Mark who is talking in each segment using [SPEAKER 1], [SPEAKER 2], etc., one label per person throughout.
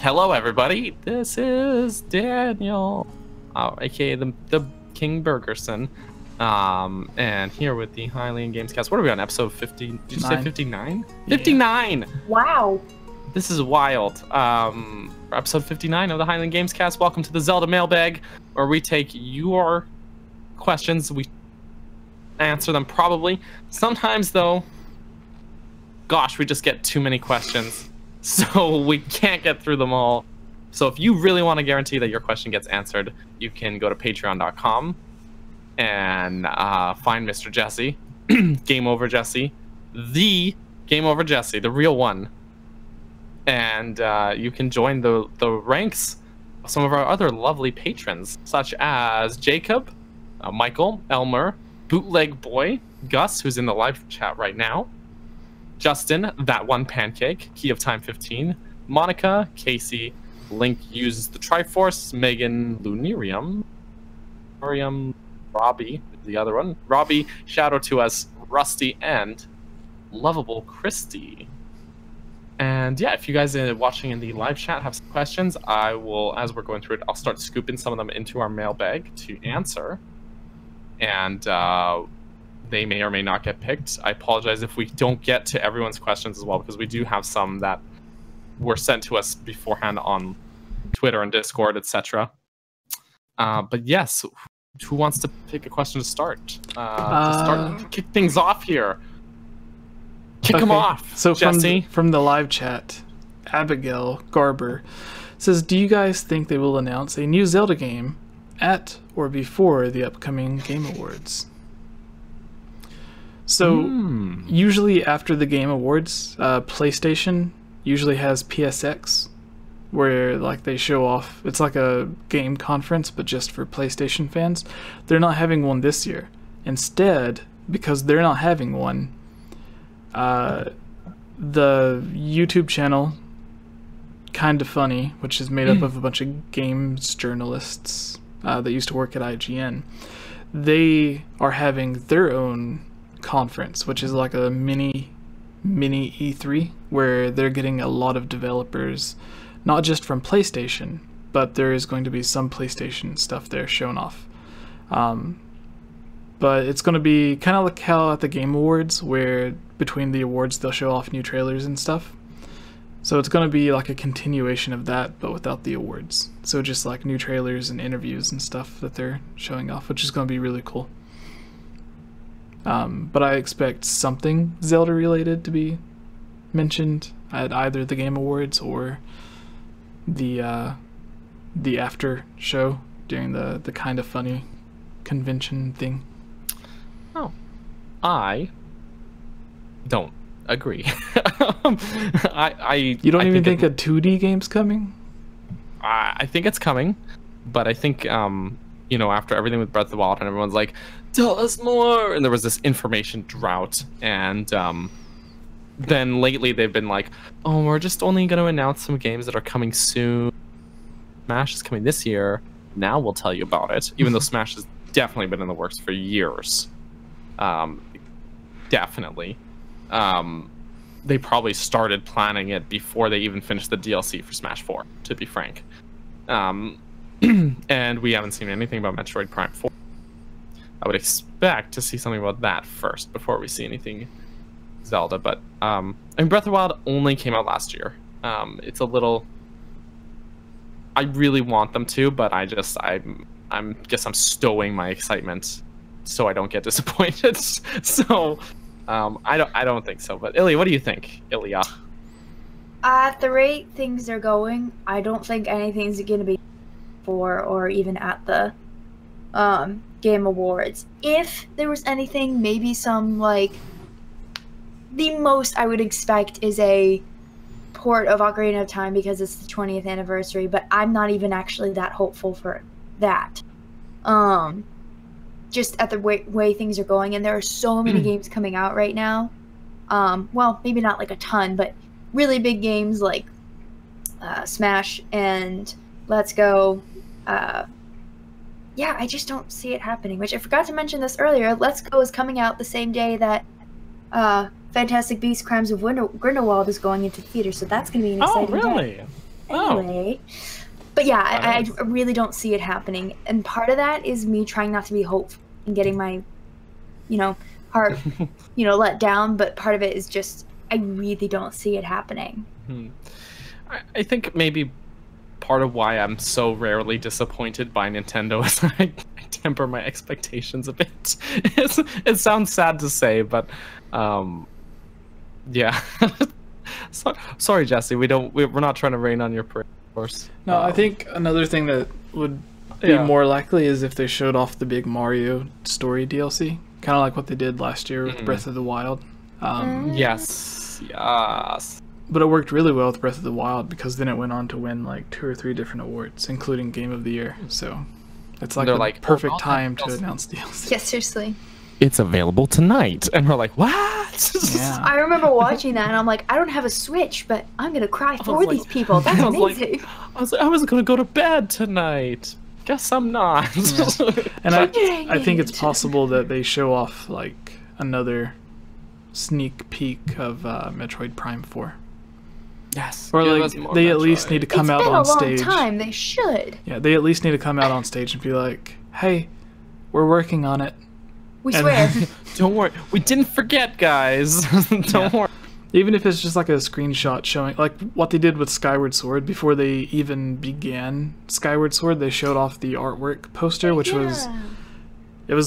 [SPEAKER 1] Hello, everybody. This is Daniel, aka the King Burgerson, and here with the Highland Gamescast. What are we on? Episode 50? Did you say 59? Yeah. 59.
[SPEAKER 2] Wow.
[SPEAKER 1] This is wild. Episode 59 of the Highland Gamescast. Welcome to the Zelda Mailbag, where we take your questions. We answer them probably. Sometimes, though, gosh, we just get too many questions, so we can't get through them all. So if you really want to guarantee that your question gets answered, you can go to patreon.com and find Mr. Jesse, GameOverJesse, the GameOverJesse, the real one. And you can join the ranks of some of our other lovely patrons, such as Jacob, Michael, Elmer, Bootleg Boy, Gus, who's in the live chat right now, Justin, That One Pancake, Key of Time 15, Monica, Casey, Link Uses the Triforce, Megan, Lunarium, Mariam, Robbie, the other one, Robbie, Shadow to Us, Rusty, and Lovable Christy. And yeah, if you guys are watching in the live chat have some questions, I will, as we're going through it, I'll start scooping some of them into our mailbag to answer. And they may or may not get picked. I apologize if we don't get to everyone's questions as well, because we do have some that were sent to us beforehand on Twitter and Discord, etc. But yes, who wants to pick a question to start? Kick things off here. Kick them off.
[SPEAKER 3] So
[SPEAKER 1] Jesse.
[SPEAKER 3] from the live chat, Abigail Garber says, do you guys think they will announce a new Zelda game at or before the upcoming Game Awards? So usually after the Game Awards, PlayStation usually has PSX, where like they show off. It's like a game conference, but just for PlayStation fans. They're not having one this year. Instead, because they're not having one, the YouTube channel Kinda Funny, which is made up of a bunch of games journalists that used to work at IGN, they are having their own conference, which is like a mini E3, where they're getting a lot of developers, not just from PlayStation, but there is going to be some PlayStation stuff there shown off. But it's going to be kind of like how at the Game Awards, where between the awards they'll show off new trailers and stuff. So it's going to be like a continuation of that, but without the awards. So just like new trailers and interviews and stuff that they're showing off, which is going to be really cool. But I expect something Zelda related to be mentioned at either the Game Awards or the after show during the Kinda Funny convention thing.
[SPEAKER 1] Oh, I don't agree.
[SPEAKER 3] You don't even think a 2D game's coming?
[SPEAKER 1] I think it's coming, but I think you know, after everything with Breath of the Wild and everyone's like, tell us more, and there was this information drought, and then lately they've been like, oh, we're just only going to announce some games that are coming soon. Smash is coming this year, now we'll tell you about it, even though Smash has definitely been in the works for years. Definitely. They probably started planning it before they even finished the DLC for Smash 4, to be frank. And we haven't seen anything about Metroid Prime 4. I would expect to see something about that first before we see anything Zelda. But I mean, Breath of the Wild only came out last year. It's a little. I really want them to, but I guess I'm stowing my excitement so I don't get disappointed. So I don't think so. But Ilya, what do you think, Ilya?
[SPEAKER 2] At the rate things are going, I don't think anything's going to be for or even at the Game Awards. If there was anything, maybe some, like, the most I would expect is a port of Ocarina of Time because it's the 20th anniversary, but I'm not even actually that hopeful for that. Just at the way things are going, and there are so many games coming out right now. Well, maybe not like a ton, but really big games like Smash and Let's Go. Yeah, I just don't see it happening, which I forgot to mention this earlier. Let's Go is coming out the same day that Fantastic Beasts: Crimes of Grindelwald is going into theater, so that's going to be an exciting
[SPEAKER 1] day.
[SPEAKER 2] Anyway, but yeah, I really don't see it happening, and part of that is me trying not to be hopeful and getting my, heart, let down. But part of it is just I really don't see it happening.
[SPEAKER 1] I think maybe part of why I'm so rarely disappointed by Nintendo is I temper my expectations a bit. It sounds sad to say, but yeah. Sorry, Jesse. We're not trying to rain on your parade, of course.
[SPEAKER 3] No, I think another thing that would be more likely is if they showed off the big Mario story DLC, kind of like what they did last year with Breath of the Wild.
[SPEAKER 1] Yes.
[SPEAKER 3] But it worked really well with Breath of the Wild because then it went on to win like 2 or 3 different awards, including Game of the Year. So it's like the perfect time to announce DLC.
[SPEAKER 2] Yeah, seriously.
[SPEAKER 1] It's available tonight, and we're like, what?
[SPEAKER 3] Yeah.
[SPEAKER 2] I remember watching that, and I'm like, I don't have a Switch, but I'm gonna cry for these people. That's amazing.
[SPEAKER 1] I was gonna go to bed tonight. Guess I'm not.
[SPEAKER 3] Yeah. And I think it's possible that they show off like another sneak peek of Metroid Prime 4.
[SPEAKER 1] Yes.
[SPEAKER 3] Or like they at least need to come out on stage.
[SPEAKER 2] It's been a long time. They should.
[SPEAKER 3] Yeah, they at least need to come out on stage and be like, "Hey, we're working on it.
[SPEAKER 2] We swear."
[SPEAKER 1] Don't worry. We didn't forget, guys. Don't worry.
[SPEAKER 3] Even if it's just like a screenshot showing, like what they did with Skyward Sword before they even began Skyward Sword, they showed off the artwork poster, which was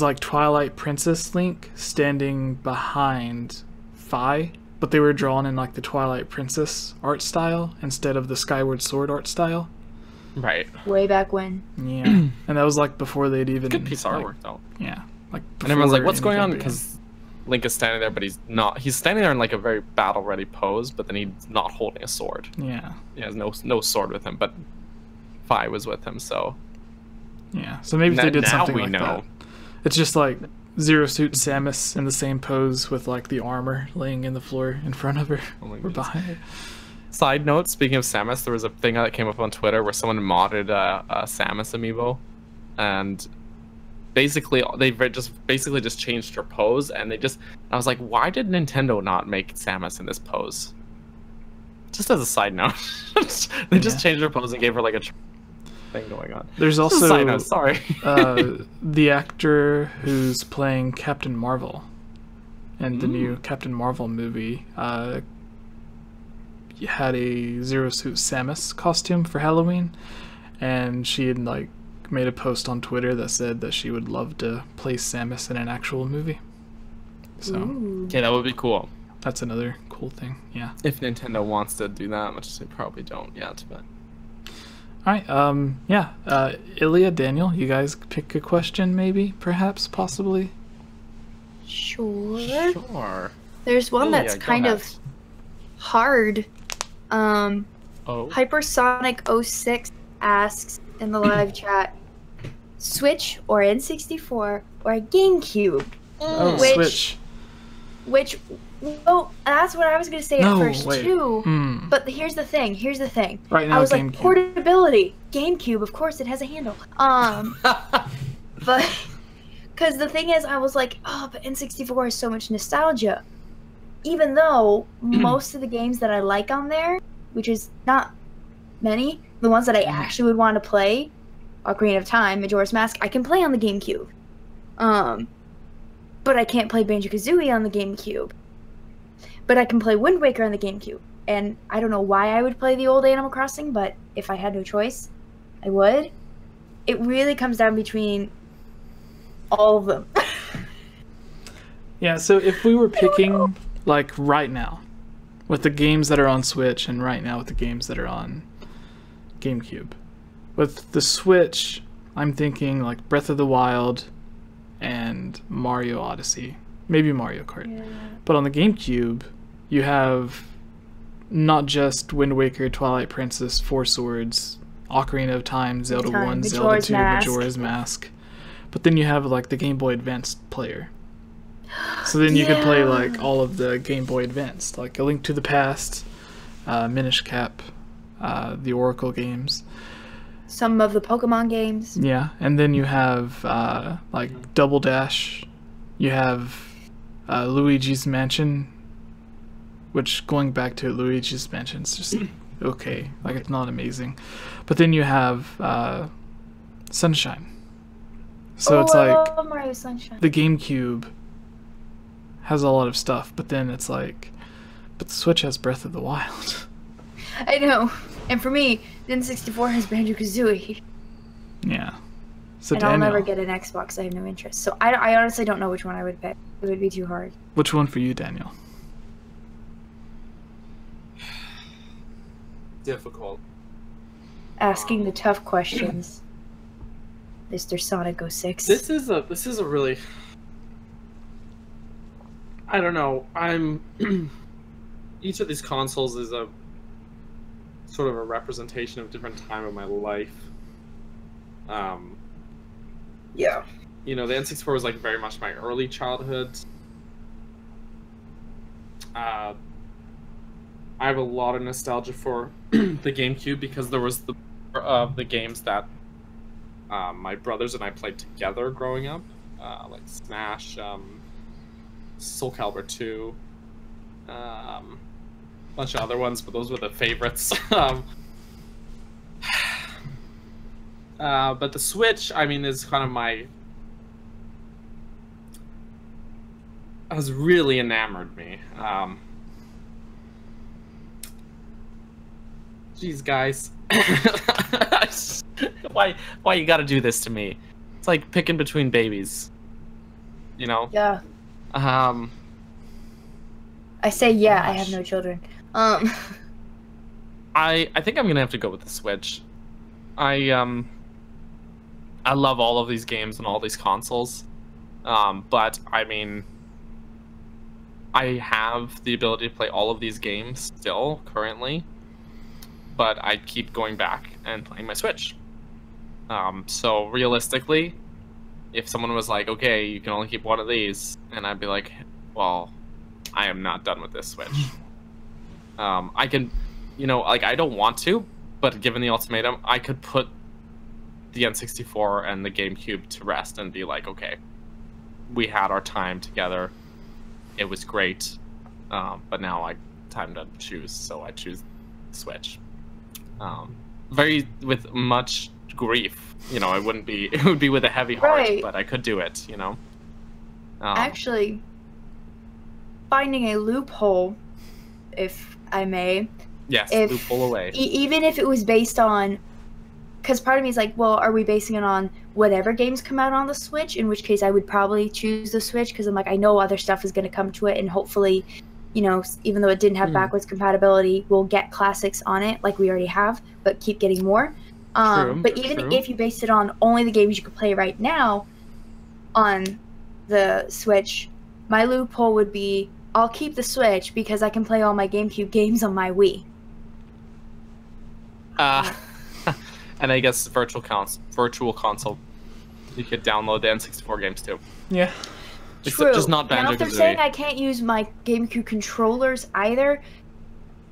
[SPEAKER 3] like Twilight Princess Link standing behind Fi, but they were drawn in like the Twilight Princess art style instead of the Skyward Sword art style.
[SPEAKER 1] Right.
[SPEAKER 2] Way back when.
[SPEAKER 3] Yeah. And that was like before they'd even...
[SPEAKER 1] Good piece of artwork, though.
[SPEAKER 3] Yeah. Like
[SPEAKER 1] and everyone's like, what's going on? Because Link is standing there, but he's not. He's standing there in like a very battle-ready pose, but then he's not holding a sword.
[SPEAKER 3] Yeah.
[SPEAKER 1] He has no sword with him, but Fi was with him, so...
[SPEAKER 3] Yeah. So maybe if they did something like
[SPEAKER 1] know.
[SPEAKER 3] that. It's just like Zero Suit Samus in the same pose with like the armor laying in the floor in front of her or behind her.
[SPEAKER 1] Side note, speaking of Samus, there was a thing that came up on Twitter where someone modded a Samus amiibo, and basically they just changed her pose, and I was like, why did Nintendo not make Samus in this pose? Just as a side note, they just changed her pose and gave her like a thing going on.
[SPEAKER 3] There's also
[SPEAKER 1] side note, sorry.
[SPEAKER 3] The actor who's playing Captain Marvel in the new Captain Marvel movie had a Zero Suit Samus costume for Halloween, and she had like made a post on Twitter that said that she would love to play Samus in an actual movie. So
[SPEAKER 1] yeah, that would be cool.
[SPEAKER 3] That's another cool thing. Yeah.
[SPEAKER 1] If Nintendo wants to do that, which they probably don't yet, but.
[SPEAKER 3] All right. Ilya, Daniel, you guys pick a question, maybe, perhaps, possibly.
[SPEAKER 2] Sure. There's one that's kind of hard. Hypersonic06 asks in the live chat, Switch or N64 or GameCube?
[SPEAKER 3] Switch.
[SPEAKER 2] Well, that's what I was gonna say at first too. But here's the thing.
[SPEAKER 3] Right now,
[SPEAKER 2] I was
[SPEAKER 3] GameCube.
[SPEAKER 2] like, portability. GameCube, of course, it has a handle. But because the thing is, I was like, oh, but N64 has so much nostalgia. Even though most of the games that I like on there, which is not many, the ones that I actually would want to play, Ocarina of Time, Majora's Mask, I can play on the GameCube. But I can't play Banjo-Kazooie on the GameCube. But I can play Wind Waker on the GameCube. And I don't know why I would play the old Animal Crossing, but if I had no choice, I would. It really comes down between all of them.
[SPEAKER 3] Yeah, so if we were picking, like, right now, with the games that are on Switch, and right now with the games that are on GameCube. With the Switch, I'm thinking, like, Breath of the Wild and Mario Odyssey. Maybe Mario Kart. Yeah. But on the GameCube, you have not just Wind Waker, Twilight Princess, Four Swords, Ocarina of Time, Zelda 1, Zelda 2, Majora's Mask. But then you have, like, the Game Boy Advance player. So then you could play, like, all of the Game Boy Advance, like A Link to the Past, Minish Cap, the Oracle games.
[SPEAKER 2] Some of the Pokemon games.
[SPEAKER 3] Yeah, and then you have, like, Double Dash. You have Luigi's Mansion, which, going back to Luigi's Mansion, is just okay. Like, it's not amazing. But then you have Sunshine. So it's
[SPEAKER 2] I
[SPEAKER 3] like
[SPEAKER 2] love Mario Sunshine.
[SPEAKER 3] the GameCube has a lot of stuff, but then it's like, but the Switch has Breath of the Wild.
[SPEAKER 2] I know. And for me, the N64 has Banjo-Kazooie.
[SPEAKER 3] Yeah. So
[SPEAKER 2] And
[SPEAKER 3] Daniel,
[SPEAKER 2] I'll never get an Xbox. I have no interest. So I honestly don't know which one I would pick. It would be too hard.
[SPEAKER 3] which one for you, Daniel?
[SPEAKER 1] Difficult.
[SPEAKER 2] Asking the tough questions. Mr. Sonic 06.
[SPEAKER 1] This is a really, I don't know. Each of these consoles is a sort of a representation of a different time of my life.
[SPEAKER 2] Yeah.
[SPEAKER 1] You know, the N64 was like very much my early childhood. I have a lot of nostalgia for the GameCube because there was the games that my brothers and I played together growing up, like Smash, Soul Calibur 2, a bunch of other ones, but those were the favorites. But the Switch, I mean, is kind of has really enamored me. Jeez, guys. Why you gotta do this to me? It's like picking between babies. You know?
[SPEAKER 2] Yeah.
[SPEAKER 1] I
[SPEAKER 2] I say yeah, I have no children.
[SPEAKER 1] think I'm gonna have to go with the Switch. I love all of these games and all these consoles. But I mean, I have the ability to play all of these games still currently, but I keep going back and playing my Switch. So realistically, if someone was like, okay, you can only keep one of these, and I'd be like, well, I am not done with this Switch. I can, you know, like, I don't want to, but given the ultimatum, I could put the N64 and the GameCube to rest and be like, okay, we had our time together. It was great. But now time to choose, so I choose the Switch. With much grief, you know, it would be with a heavy heart,
[SPEAKER 2] Right.
[SPEAKER 1] but I could do it, you know.
[SPEAKER 2] Actually, finding a loophole, if I may.
[SPEAKER 1] Yes,
[SPEAKER 2] if-
[SPEAKER 1] loophole away.
[SPEAKER 2] Even if it was based on, because part of me is like, well, are we basing it on whatever games come out on the Switch? In which case, I would probably choose the Switch because I'm like, I know other stuff is going to come to it, and hopefully, you know, even though it didn't have backwards compatibility, we'll get classics on it like we already have, but keep getting more. But even if you based it on only the games you could play right now on the Switch, my loophole would be I'll keep the Switch because I can play all my GameCube games on my Wii.
[SPEAKER 1] And I guess virtual console, you could download the N64 games too.
[SPEAKER 3] Yeah.
[SPEAKER 2] True.
[SPEAKER 1] Just not
[SPEAKER 2] Now, if they're
[SPEAKER 1] Banjo-Kazooie.
[SPEAKER 2] saying I can't use my GameCube controllers either,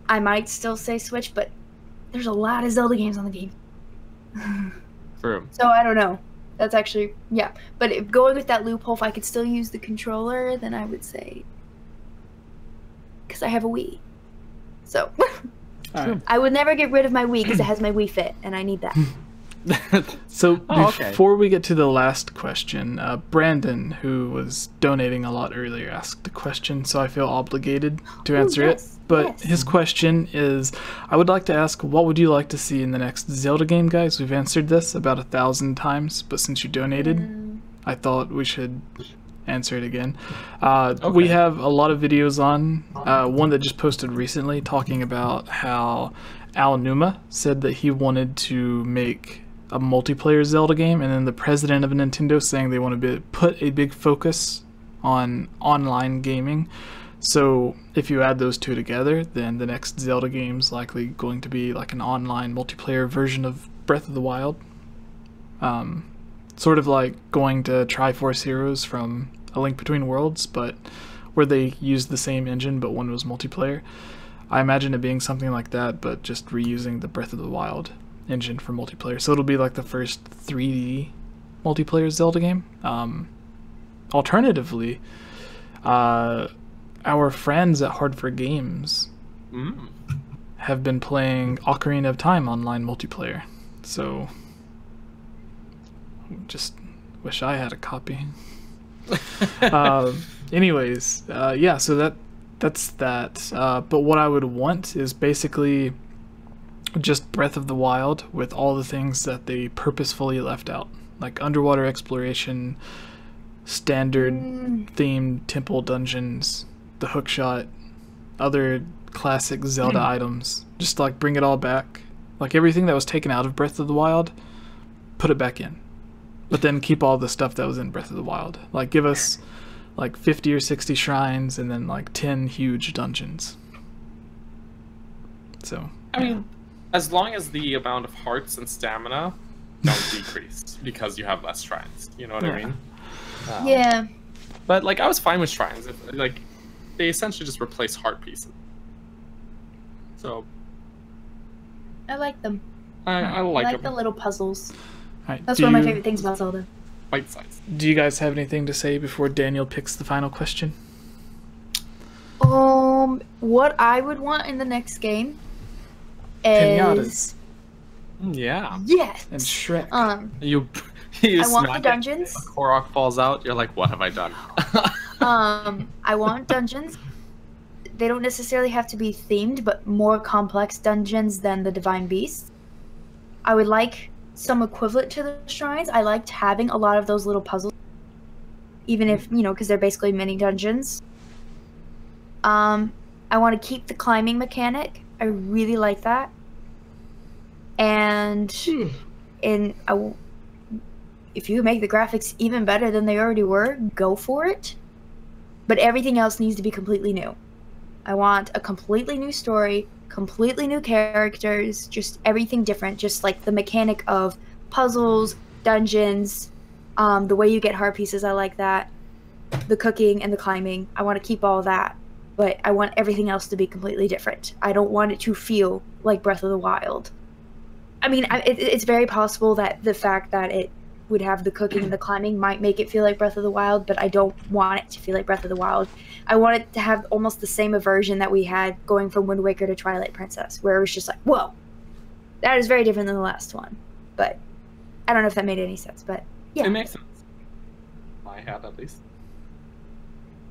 [SPEAKER 2] I might still say Switch, but there's a lot of Zelda games on the game.
[SPEAKER 1] True.
[SPEAKER 2] So I don't know. That's actually, yeah. But if going with that loophole, if I could still use the controller, then I would say, because I have a Wii. So
[SPEAKER 3] All right.
[SPEAKER 2] I would never get rid of my Wii because it has my Wii Fit, and I need that.
[SPEAKER 3] So
[SPEAKER 1] okay.
[SPEAKER 3] before we get to the last question, Brandon, who was donating a lot earlier, asked a question, so I feel obligated to answer it. But his question is, I would like to ask, what would you like to see in the next Zelda game, guys? We've answered this about 1,000 times, but since you donated, I thought we should answer it again. We have a lot of videos on, one that just posted recently talking about how Al Numa said that he wanted to make a multiplayer Zelda game, and then the president of Nintendo saying they want to put a big focus on online gaming. So if you add those two together, then the next Zelda game's likely going to be like an online multiplayer version of Breath of the Wild. Sort of like going to Triforce Heroes from A Link Between Worlds, but where they used the same engine, but one was multiplayer. I imagine it being something like that, but just reusing the Breath of the Wild engine for multiplayer. So it'll be like the first 3D multiplayer Zelda game. Alternatively, our friends at Hard for Games have been playing Ocarina of Time online multiplayer. So, just wish I had a copy. Anyways, yeah, so that's that. But what I would want is basically just Breath of the Wild with all the things that they purposefully left out, like underwater exploration, standard themed temple dungeons, the hookshot, other classic Zelda items. Just like bring it all back. Like everything that was taken out of Breath of the Wild, put it back in. But then keep all the stuff that was in Breath of the Wild. Like give us like 50 or 60 shrines and then like 10 huge dungeons. So,
[SPEAKER 1] I mean, as long as the amount of hearts and stamina don't decrease because you have less shrines. You know what I mean?
[SPEAKER 2] Yeah.
[SPEAKER 1] But like I was fine with shrines. Like they essentially just replace heart pieces. So
[SPEAKER 2] I like them.
[SPEAKER 1] I like
[SPEAKER 2] the
[SPEAKER 1] them.
[SPEAKER 2] little puzzles.
[SPEAKER 3] right,
[SPEAKER 2] That's one of my favorite things about Zelda.
[SPEAKER 1] Bite size.
[SPEAKER 3] Do you guys have anything to say before Daniel picks the final question?
[SPEAKER 2] What I would want in the next game
[SPEAKER 3] Pinatas.
[SPEAKER 2] is
[SPEAKER 1] Yeah.
[SPEAKER 2] yes.
[SPEAKER 3] And Shrek.
[SPEAKER 1] You
[SPEAKER 2] I want the
[SPEAKER 1] smack
[SPEAKER 2] dungeons.
[SPEAKER 1] it, a Korok falls out. You're like, what have I done?
[SPEAKER 2] I want dungeons. They don't necessarily have to be themed, but more complex dungeons than the Divine Beasts. I would like some equivalent to the shrines. I liked having a lot of those little puzzles, even if, because they're basically mini dungeons. I want to keep the climbing mechanic. I really like that. And if you make the graphics even better than they already were, go for it. But everything else needs to be completely new. I want a completely new story, completely new characters, just everything different. Just like the mechanic of puzzles, dungeons, the way you get heart pieces, I like that. The cooking and the climbing, I want to keep all that. But I want everything else to be completely different. I don't want it to feel like Breath of the Wild. I mean, it's very possible that the fact that it would have the cooking and the climbing might make it feel like Breath of the Wild, but I don't want it to feel like Breath of the Wild. I want it to have almost the same aversion that we had going from Wind Waker to Twilight Princess, where it was just like, whoa, that is very different than the last one. But I don't know if that made any sense, but yeah.
[SPEAKER 1] It makes sense. My hat, at least.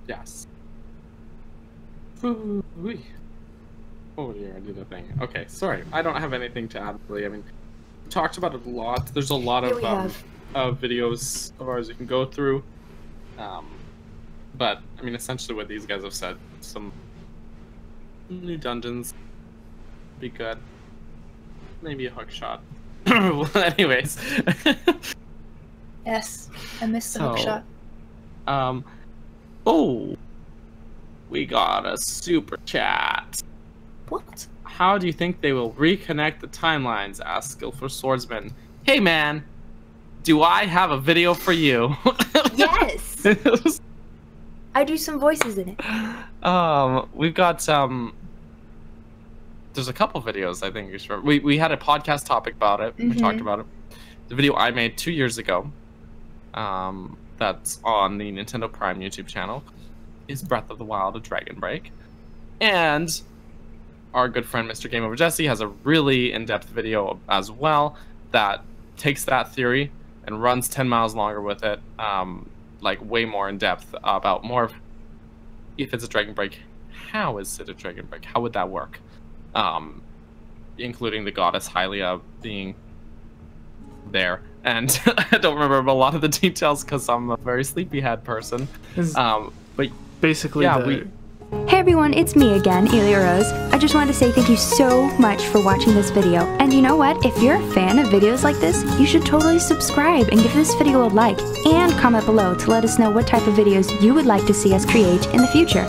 [SPEAKER 1] Yes. Ooh, oh dear, I did a thing. Okay, sorry. I don't have anything to add, really. I mean, we talked about it a lot. There's a lot of videos of ours you can go through. But, I mean, essentially what these guys have said, some new dungeons be good. Maybe a hook shot. Well, anyways.
[SPEAKER 2] Yes, I missed the hook shot.
[SPEAKER 1] Oh, we got a super chat.
[SPEAKER 2] What?
[SPEAKER 1] How do you think they will reconnect the timelines? Asked Skillful Swordsman. Hey man, do I have a video for you?
[SPEAKER 2] Yes. I do some voices in it.
[SPEAKER 1] We've got there's a couple videos I think we had a podcast topic about it. We talked about it. The video I made 2 years ago, that's on the Nintendo Prime YouTube channel, is Breath of the Wild: A Dragon Break, and our good friend Mr. GameOverJesse has a really in-depth video as well that takes that theory and runs 10 miles longer with it, like way more in depth about more of if it's a Dragon Break, how is it a Dragon Break? How would that work? Including the goddess Hylia being there. And I don't remember a lot of the details because I'm a very sleepyhead person. But basically, yeah,
[SPEAKER 4] Hey everyone, it's me again, Elia Rose. I just wanted to say thank you so much for watching this video. And you know what? If you're a fan of videos like this, you should totally subscribe and give this video a like and comment below to let us know what type of videos you would like to see us create in the future.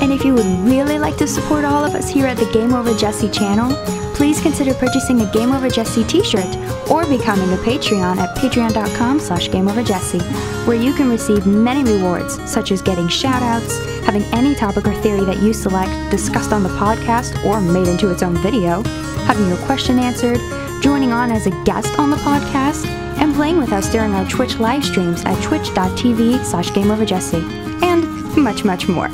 [SPEAKER 4] And if you would really like to support all of us here at the GameOverJesse channel, please consider purchasing a GameOverJesse t-shirt or becoming a Patreon at patreon.com/GameOverJesse, where you can receive many rewards, such as getting shoutouts, having any topic or theory that you select discussed on the podcast or made into its own video, having your question answered, joining on as a guest on the podcast, and playing with us during our Twitch live streams at twitch.tv/GameOverJesse, and much, much more.